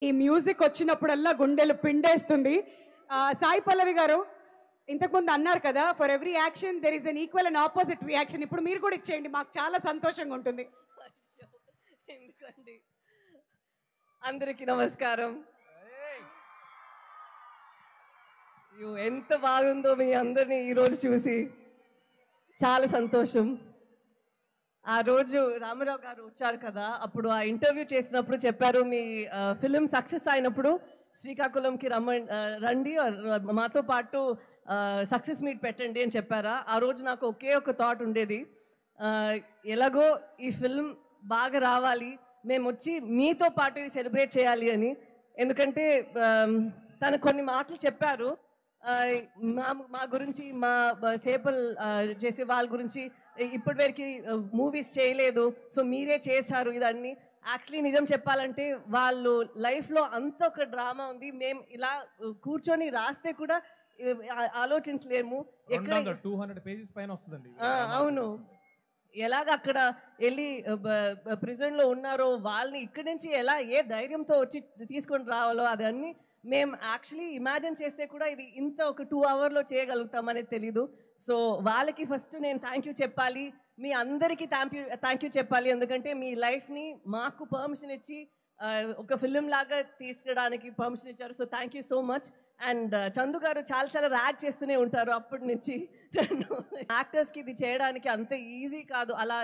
ఈ మ్యూజిక్ వచ్చినప్పుడల్లా గుండెలు పిండేస్తుంది. సాయి పల్లవి గారు ఇంతకుముందు అన్నారు కదా, for every action there is an equal and opposite reaction. ఇప్పుడు మీరు కూడా ఇచ్చేయండి, మాకు చాలా సంతోషంగా ఉంటుంది. ఎందుకండి. అందరికీ నమస్కారం. ఎంత బాగుందో మీ అందరినీ ఈరోజు చూసి చాలా సంతోషం. ఆ రోజు రామారావు గారు వచ్చారు కదా, అప్పుడు ఆ ఇంటర్వ్యూ చేసినప్పుడు చెప్పారు, మీ ఫిలిం సక్సెస్ అయినప్పుడు శ్రీకాకుళంకి రండి, మాతో పాటు సక్సెస్ మీట్ పెట్టండి అని చెప్పారా. ఆ రోజు నాకు ఒకే ఒక థాట్ ఉండేది, ఎలాగో ఈ ఫిల్మ్ బాగా రావాలి, మేము వచ్చి మీతో పాటు ఇది సెలబ్రేట్ చేయాలి అని. ఎందుకంటే తను కొన్ని మాటలు చెప్పారు మా గురించి, మా సేపల్ చేసే వాళ్ళ గురించి, ఇప్పటివరకు మూవీస్ చేయలేదు, సో మీరే చేశారు ఇదన్నీ. యాక్చువల్లీ నిజం చెప్పాలంటే వాళ్ళు లైఫ్లో అంత ఒక డ్రామా ఉంది, మేము ఇలా కూర్చొని రాస్తే కూడా ఆలోచించలేము. ఎక్కడ 200 పేజెస్ పైన వస్తుందండి. అవును, ఎలాగ అక్కడ వెళ్ళి ప్రిజన్లో ఉన్నారో వాళ్ళని ఇక్కడి నుంచి ఎలా ఏ ధైర్యంతో వచ్చి తీసుకొని రావాలో అదన్నీ మేము యాక్చువల్లీ ఇమాజిన్ చేస్తే కూడా ఇది ఇంత ఒక 2 అవర్లో చేయగలుగుతామనేది తెలీదు. సో వాళ్ళకి ఫస్ట్ నేను థ్యాంక్ యూ చెప్పాలి, మీ అందరికీ థ్యాంక్ యూ చెప్పాలి. ఎందుకంటే మీ లైఫ్ని మాకు పర్మిషన్ ఇచ్చి ఒక ఫిలిం లాగా తీసుకురావడానికి పర్మిషన్ ఇచ్చారు. So thank you so much. And Chandu గారు చాలా ర్యాక్ చేస్తూనే ఉంటారు అప్పటి నుంచి. యాక్టర్స్కి ఇది చేయడానికి అంత ఈజీ కాదు, అలా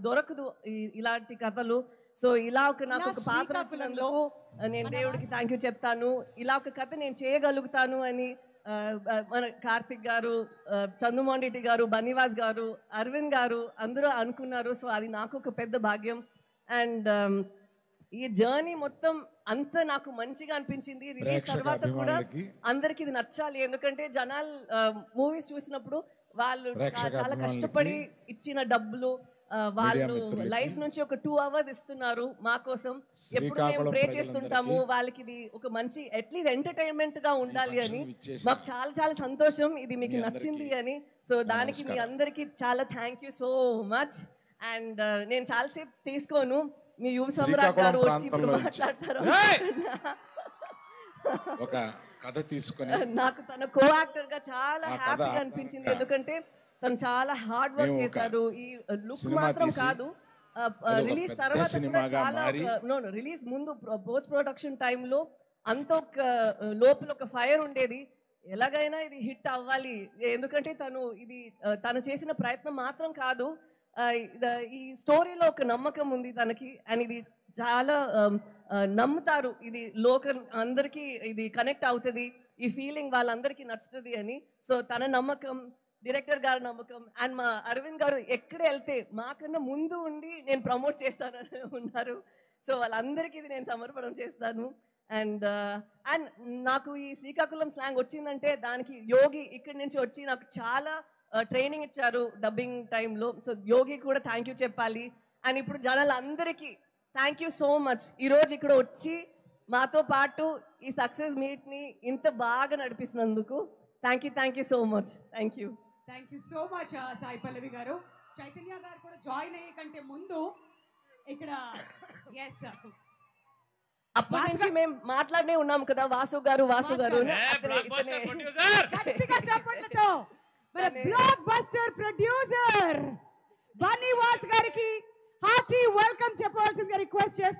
దొరకదు ఇలాంటి కథలు. సో ఇలా నాకు ఒక పాత్ర వచ్చినందుకు నేను దేవుడికి థ్యాంక్ యూ చెప్తాను. ఇలా ఒక కథ నేను చేయగలుగుతాను అని మన కార్తిక్ గారు, చందుమోహన్ రెడ్డి గారు, బనీవాస్ గారు, అరవింద్ గారు అందరూ అనుకున్నారు. సో అది నాకు ఒక పెద్ద భాగ్యం. అండ్ ఈ జర్నీ మొత్తం అంత నాకు మంచిగా అనిపించింది. రిలీజ్ తర్వాత కూడా అందరికి ఇది నచ్చాలి, ఎందుకంటే జనాలు మూవీస్ చూసినప్పుడు వాళ్ళు చాలా కష్టపడి ఇచ్చిన డబ్బులు వాళ్ళు లైఫ్ నుంచి ఒక 2 అవర్స్ ఇస్తున్నారు మా కోసం. ఎప్పుడు మేము ప్రే చేస్తుంటాము వాళ్ళకి ఇది ఒక మంచి అట్లీస్ట్ ఎంటర్టైన్మెంట్ గా ఉండాలి అని. మాకు చాలా సంతోషం ఇది మీకు నచ్చింది అని. సో దానికి మీ అందరికి చాలా thank you so much. And నేను చాలాసేపు తీసుకోను, మీ యువ సమ్రాట్ గారు వచ్చి ఇప్పుడు మాట్లాడతారు. ఒక కథ తీసుకొని నాకు తన కో యాక్టర్ గా చాలా హ్యాపీగా అనిపించింది, ఎందుకంటే తను చాలా హార్డ్ వర్క్ చేశారు. ఈ లుక్ మాత్రం కాదు, రిలీజ్ తర్వాత కూడా చాలా రిలీజ్ ముందు పోస్ట్ ప్రొడక్షన్ టైంలో అంత ఒక లోపల ఒక ఫైర్ ఉండేది, ఎలాగైనా ఇది హిట్ అవ్వాలి. ఎందుకంటే తను చేసిన ప్రయత్నం మాత్రం కాదు, ఈ స్టోరీలో ఒక నమ్మకం ఉంది తనకి. అండ్ ఇది చాలా నమ్ముతారు, ఇది లోకల్ అందరికీ ఇది కనెక్ట్ అవుతుంది, ఈ ఫీలింగ్ వాళ్ళందరికీ నచ్చుతుంది అని. సో తన నమ్మకం, డైరెక్టర్ గారి నమ్మకం, అండ్ మా అరవింద్ గారు ఎక్కడ వెళ్తే మాకన్నా ముందు ఉండి నేను ప్రమోట్ చేస్తానని ఉన్నారు. సో వాళ్ళందరికీ ఇది నేను సమర్పణం చేస్తాను. అండ్ నాకు ఈ శ్రీకాకుళం స్లాంగ్ వచ్చిందంటే దానికి యోగి ఇక్కడి నుంచి వచ్చి నాకు చాలా ట్రైనింగ్ ఇచ్చారు డబ్బింగ్ టైంలో. సో యోగి కూడా థ్యాంక్ యూ చెప్పాలి. అండ్ ఇప్పుడు జనాలందరికీ థ్యాంక్ యూ సో మచ్, ఈరోజు ఇక్కడ వచ్చి మాతో పాటు ఈ సక్సెస్ మీట్ని ఇంత బాగా నడిపిస్తున్నందుకు thank you so much. Thank you so much Sai Pallavi గారు. చైతన్య గారు కూడా జాయిన్ అయ్యే కంటే ముందు ఇక్కడ అప్పటి నుంచి మేము మాట్లాడనే ఉన్నాం కదా, వాసు గారు చెప్పట్లతో మన బ్లాక్ బస్టర్ ప్రొడ్యూసర్ బనీవాస్ గారికి హార్టీ వెల్కమ్ చెప్పవలసిందిగా రిక్వెస్ట్ చేస్తాను.